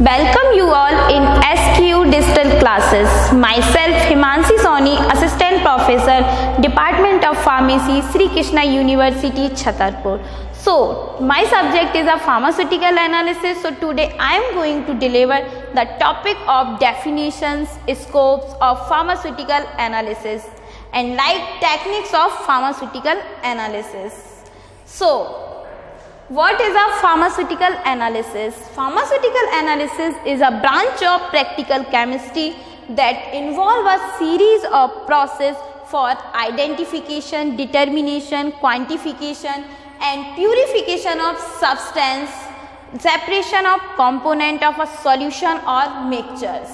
Welcome you all in SKU digital classes. Myself Himanshi Soni, Assistant Professor, Department of Pharmacy, Sri Krishna University, Chhatarpur. So, my subject is a pharmaceutical analysis. So, today I am going to deliver the topic of definitions, scopes of pharmaceutical analysis and like techniques of pharmaceutical analysis. So, what is a pharmaceutical analysis? Pharmaceutical analysis is a branch of practical chemistry that involves a series of processes for identification, determination, quantification and purification of substance, separation of component of a solution or mixtures,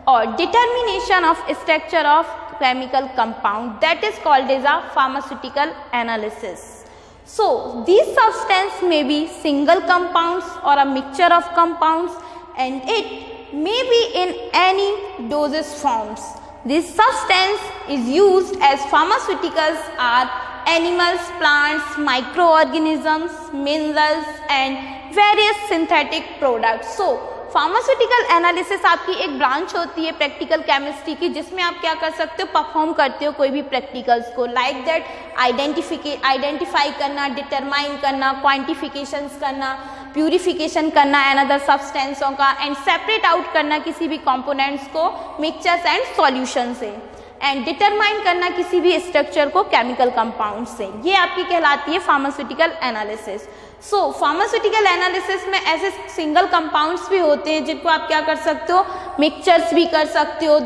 or determination of structure of chemical compound, that is called as a pharmaceutical analysis. So, these substances may be single compounds or a mixture of compounds and it may be in any dosage forms. This substance is used as pharmaceuticals are animals, plants, microorganisms, minerals and various synthetic products. So, pharmaceutical analysis आपकी एक branch होती है practical chemistry की, जिसमें आप क्या कर सकते हो, परफॉर्म करते हो कोई भी प्रैक्टिकल्स को, लाइक दैट आइडेंटिफाई करना, डिटरमाइन करना, क्वांटिफिकेशंस करना, प्यूरिफिकेशन करना अनदर सब्सटेंसों का एंड सेपरेट आउट करना किसी भी कंपोनेंट्स को मिक्सचर्स एंड सॉल्यूशन से एंड डिटरमाइन करना किसी भी स्ट्रक्चर को केमिकल कंपाउंड से, ये आपकी कहलाती है फार्मास्यूटिकल एनालिसिस. सो फार्मास्यूटिकल एनालिसिस में ऐसे सिंगल कंपाउंड्स भी होते हैं जिनको आप क्या कर सकते हो, मिक्सचर्स भी कर सकते हो,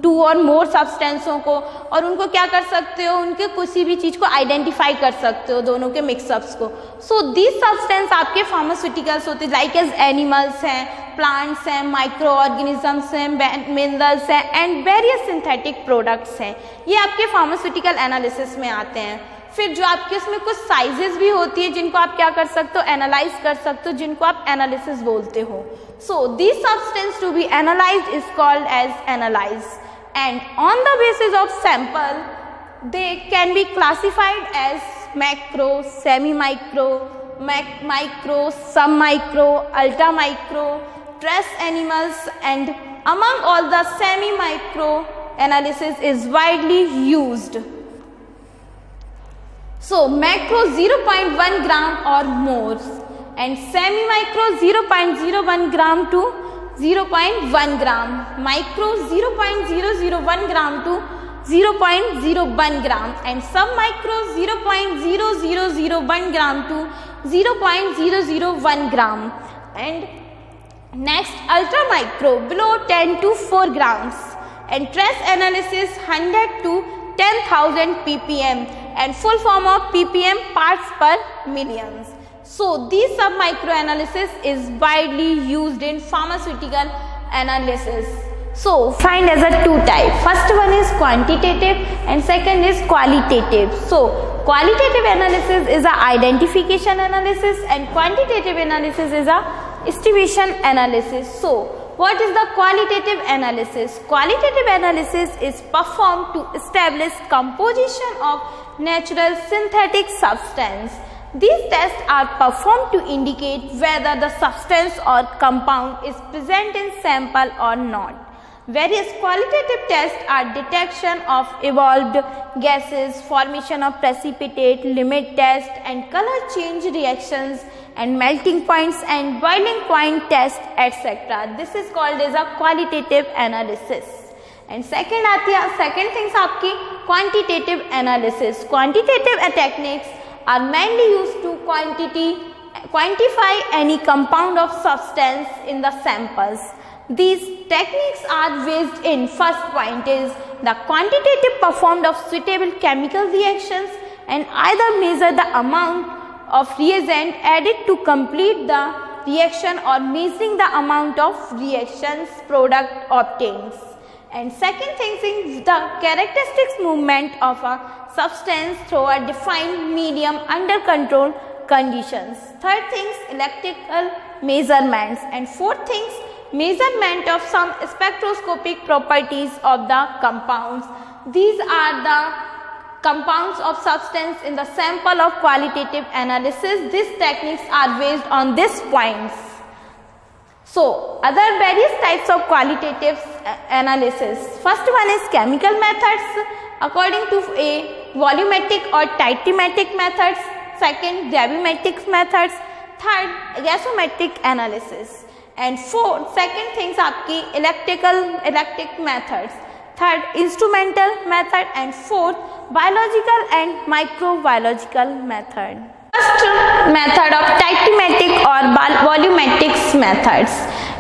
टू और मोर सब्सटेंसों को, और उनको क्या कर सकते हो, उनके किसी भी चीज़ को आइडेंटिफाई कर सकते हो, दोनों के मिक्सअप्स को. सो दिस सब्सटेंस आपके फार्मास्यूटिकल्स होते हैं, लाइक एज एनिमल्स हैं, प्लांट्स हैं, माइक्रो ऑर्गेनिजम्स हैं, मिनरल्स हैं एंड वेरियस सिंथेटिक प्रोडक्ट्स हैं. ये आपके फार्मास्यूटिकल एनालिसिस में आते हैं. फिर जो आपके उसमें कुछ साइजेस भी होती है जिनको आप क्या कर सकते हो, एनालाइज कर सकते हो, जिनको आप एनालिसिस बोलते हो. So this substance to be analysed is called as analyse and on the basis of sample they can be classified as macro, semi micro, micro, sub micro, ultra micro, trace animals and among all the semi micro analysis is widely used. So, macro 0.1 gram or more and semi-micro 0.01 gram to 0.1 gram, micro 0.001 gram to 0.01 gram and sub-micro 0.0001 gram to 0.001 gram and next ultra-micro below 10 to 4 grams and trace analysis 100 to 10,000 ppm and full form of ppm parts per millions. So this sub-micro analysis is widely used in pharmaceutical analysis. So find as a two type. First one is quantitative and second is qualitative. So qualitative analysis is a identification analysis and quantitative analysis is a estimation analysis. So what is the qualitative analysis? Qualitative analysis is performed to establish composition of natural synthetic substance. These tests are performed to indicate whether the substance or compound is present in sample or not. Various qualitative tests are detection of evolved gases, formation of precipitate, limit test and color change reactions and melting points and boiling point test etc. This is called as a qualitative analysis. And second things आपकी quantitative analysis. Quantitative techniques are mainly used to quantify any compound of substance in the samples. These techniques are based in, first point is the quantitative performed of suitable chemical reactions and either measure the amount of reagent added to complete the reaction or measuring the amount of reactions product obtains. And second thing is the characteristics movement of a substance through a defined medium under controlled conditions. Third things electrical measurements and fourth things measurement of some spectroscopic properties of the compounds. These are the compounds of substance in the sample of qualitative analysis. These techniques are based on these points. So other various types of qualitative analysis. First one is chemical methods according to a volumetric or titrametric methods. Second, gravimetric methods. Third, gasometric analysis. And fourth, second things आपकी electric methods. Third, instrumental method. And fourth, biological and microbiological method. First method of titrametric or volumetric methods.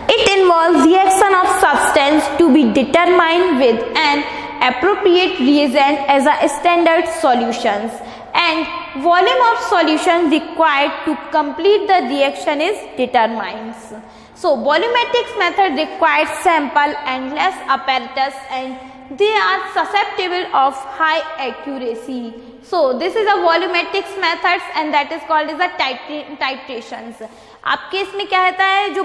It involves reaction of substance to be determined with an appropriate reagent as a standard solutions, and volume of solution required to complete the reaction is determined. So volumetric method requires sample and less apparatus, and they are susceptible of high accuracy. So this is a volumetric methods and that is called as a titrations. आपके इसमें क्या होता है, जो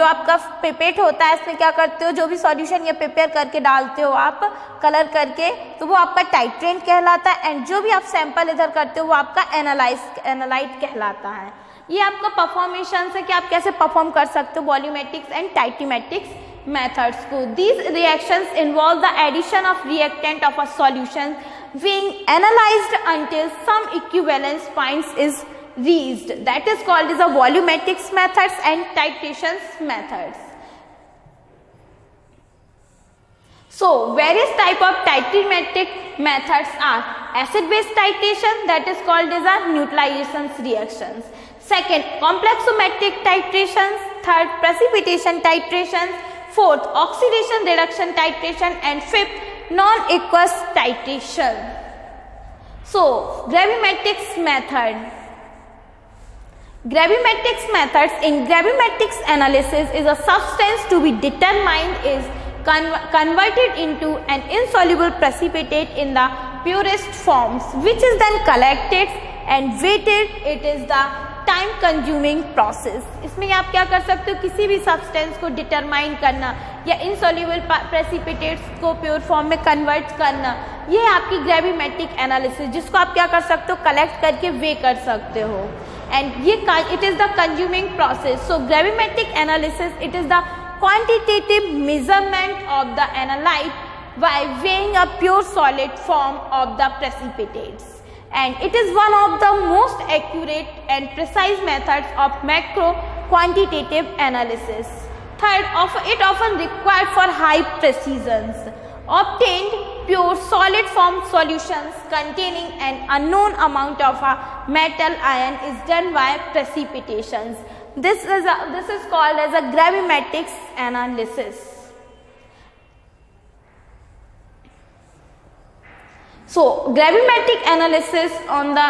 आपका pipette होता है, इसमें क्या करते हो, जो भी सॉल्यूशन ये प्रिपेयर करके डालते हो आप कलर करके, तो वो आपका टाइट्रेंट कहलाता है, एंड जो भी आप सैंपल इधर करते हो वो आपका एनालाइट कहलाता है. ये आपका परफॉर्मेशन है कि आप कैसे परफॉर्म कर सकते हो वॉल्यूमेट्रिक्स एंड टाइट्रीमेट्रिक्स methods को. These reactions involve the addition of reactant of a solution being analyzed until some equivalence points is reached. That is called as a volumetric methods and titration methods. So various type of titrametric methods are acid base titration, that is called as a neutralization reactions. Second, complexometric titrations. Third, precipitation titrations. Fourth, oxidation reduction titration. And fifth, non-aqueous titration. So gravimetric method. Gravimetric methods. In gravimetric analysis is a substance to be determined is converted into an insoluble precipitate in the purest forms, which is then collected and weighted. It is the time consuming process. इसमें आप क्या कर सकते हो, किसी भी substance को determine करना या इनसॉल्युबल प्रेसिपिटेट्स को प्योर फॉर्म में कन्वर्ट करना, ये आपकी ग्रेविमेट्रिक एनालिसिस, जिसको आप क्या कर सकते हो, कलेक्ट करके वे कर सकते हो. एंड ये it is the consuming process. So gravimetric analysis, it is the quantitative measurement of the analyte by weighing a pure solid form of the precipitates. And it is one of the most accurate and precise methods of macro quantitative analysis. Third, it often required for high precisions. Obtained pure solid form solutions containing an unknown amount of a metal ion is done by precipitations. This is called as a gravimetric analysis. So gravimetric analysis on the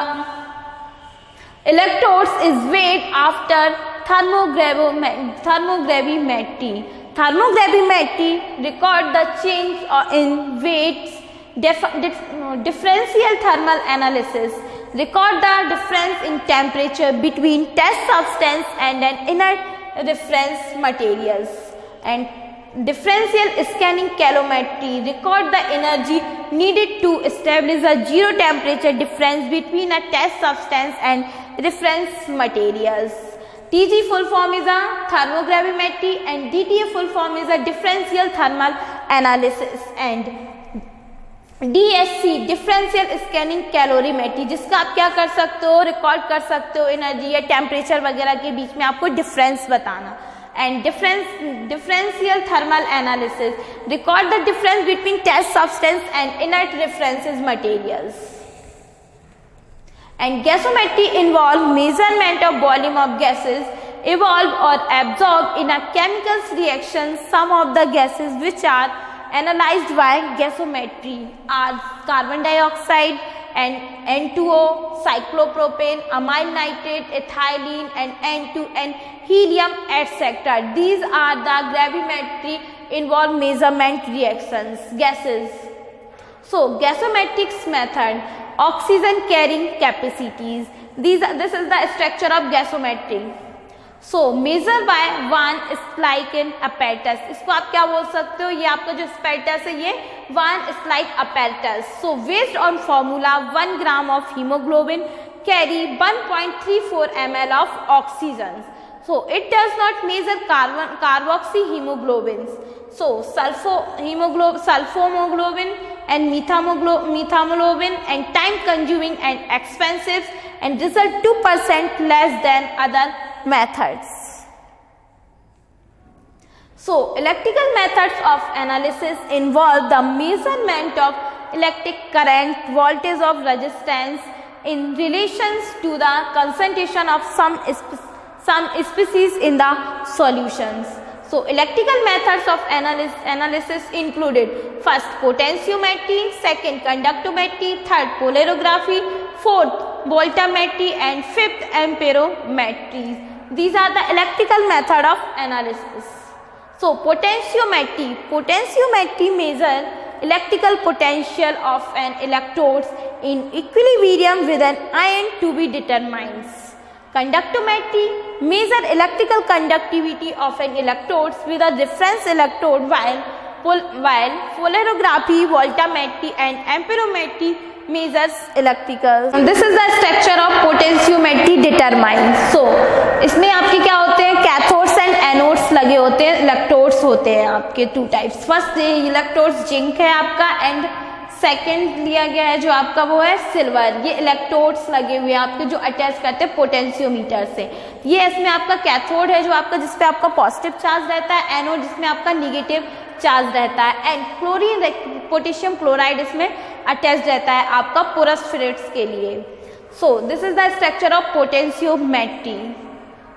electrodes is weighed after thermogravimetry. Thermogravimetry record the change in weights. Differential thermal analysis record the difference in temperature between test substance and an inert reference materials. And differential scanning calorimetry record the energy needed to establish a zero temperature difference between a test substance and reference materials. TG full form is a thermogravimetry and DTA full form is a differential thermal analysis. And DSC differential scanning calorimetry, जिसका आप क्या कर सकते हो, record कर सकते हो energy या टेम्परेचर वगैरह के बीच में आपको डिफरेंस बताना. And differential thermal analysis record the difference between test substance and inert references materials. And gasometry involve measurement of volume of gases evolved or absorbed in a chemical reaction. Some of the gases which are analyzed by gasometry are carbon dioxide and N2O, cyclopropane, amyl nitrate, ethylene, and N2 and helium, etc. These are the gravimetry involved measurement reactions gases. So gasometric method, oxygen carrying capacities. This is the structure of gasometry. So measure by one spike in apparatus. इसको आप क्या बोल सकते हो, ये आपका जो apparatus है ये one spike apparatus. So based on formula 1 gram of hemoglobin carry 1.34 ml of oxygen. So it does not measure carboxyhemoglobins. So sulfohemoglobin and methamoglobin and time consuming and expensive and result 2% less than other methods. So electrical methods of analysis involve the measurement of electric current, voltage of resistance in relations to the concentration of some species in the solutions. So electrical methods of analysis included first potentiometry, second conductometry, third polarography, fourth voltammetry and fifth amperometry. These are the electrical method of analysis. So potentiometry measures electrical potential of an electrodes in equilibrium with an ion to be determined. Conductometry measures electrical conductivity of an electrodes with a reference electrode, while polarography, voltammetry and amperometry measures electrical. This is the structure of potentiometry determined. So इसमें आपके क्या होते हैं, cathodes and anodes लगे होते हैं, electrodes होते हैं आपके two types. First electrodes zinc है आपका एंड सेकेंड लिया गया है जो आपका वो है सिल्वर. ये इलेक्ट्रोड्स लगे हुए हैं आपके जो अटैच करते हैं पोटेंशियोमीटर से. ये इसमें आपका कैथोड है जो आपका जिसपे आपका पॉजिटिव चार्ज रहता है, एनोड जिसमें आपका निगेटिव चार्ज रहता है एंड क्लोरीन पोटेशियम क्लोराइड इसमें अटैच रहता है आपका पोरस फ्लूइड्स के लिए. So this is the structure of potentiometry.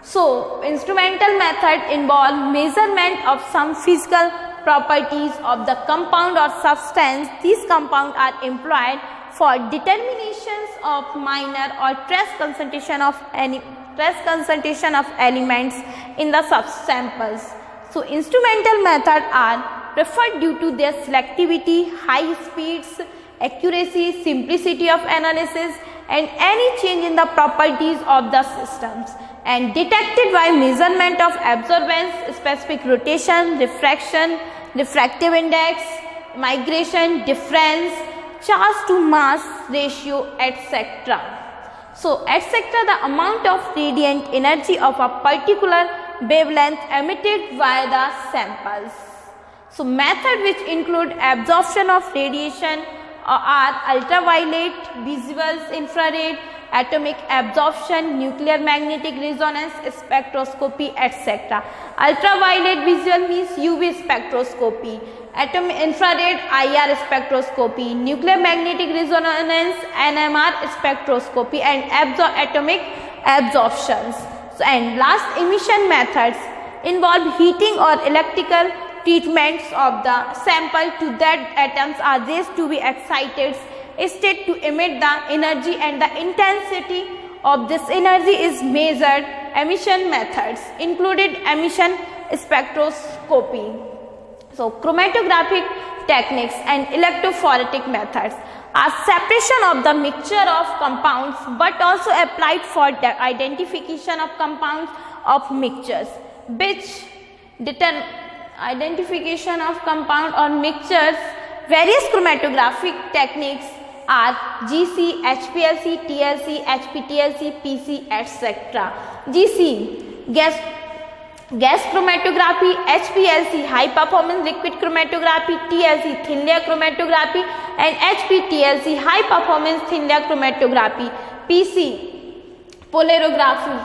So instrumental method involve measurement of some physical properties of the compound or substance. These compounds are employed for determinations of minor or trace concentration of elements in the subsamples. So instrumental methods are preferred due to their selectivity, high speeds, accuracy, simplicity of analysis and any change in the properties of the systems, and detected by measurement of absorbance, specific rotation, refraction, refractive index, migration, difference, charge to mass ratio, etc. So, etc. the amount of radiant energy of a particular wavelength emitted via the samples. So, method which include absorption of radiation are ultraviolet, visible infrared, atomic absorption, nuclear magnetic resonance spectroscopy, etc. Ultraviolet visual means UV spectroscopy, atomic infrared IR spectroscopy, nuclear magnetic resonance NMR spectroscopy and atomic absorptions. So, and last emission methods involve heating or electrical treatments of the sample to that atoms are raised to be excited state to emit the energy and the intensity of this energy is measured. Emission methods included emission spectroscopy. So chromatographic techniques and electrophoretic methods are separation of the mixture of compounds but also applied for the identification of compounds of mixtures, which identification of compound or mixtures. Various chromatographic techniques are GC, HPLC, TLC, HPTLC, PC, etc. GC gas chromatography, HPLC high performance liquid chromatography, TLC thin layer chromatography and HPTLC high performance thin layer chromatography, PC polarography,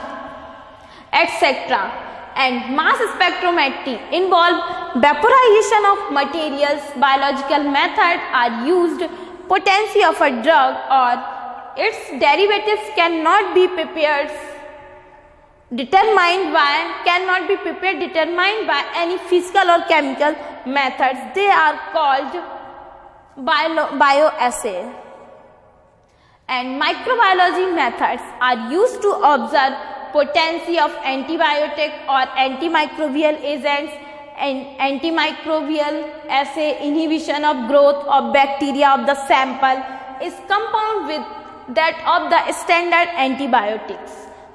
etc. And mass spectrometry involve vaporization of materials. Biological methods are used. Potency of a drug or its derivatives cannot be determined by any physical or chemical methods. They are called bioassay. And microbiology methods are used to observe potency of antibiotic or antimicrobial agents and antimicrobial assay. Inhibition of growth of bacteria of the sample is compound with that of the standard antibiotics.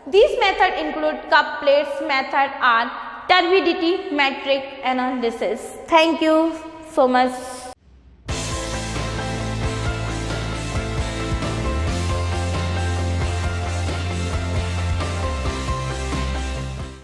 These methods include cup plates method and turbidity metric analysis. Thank you so much.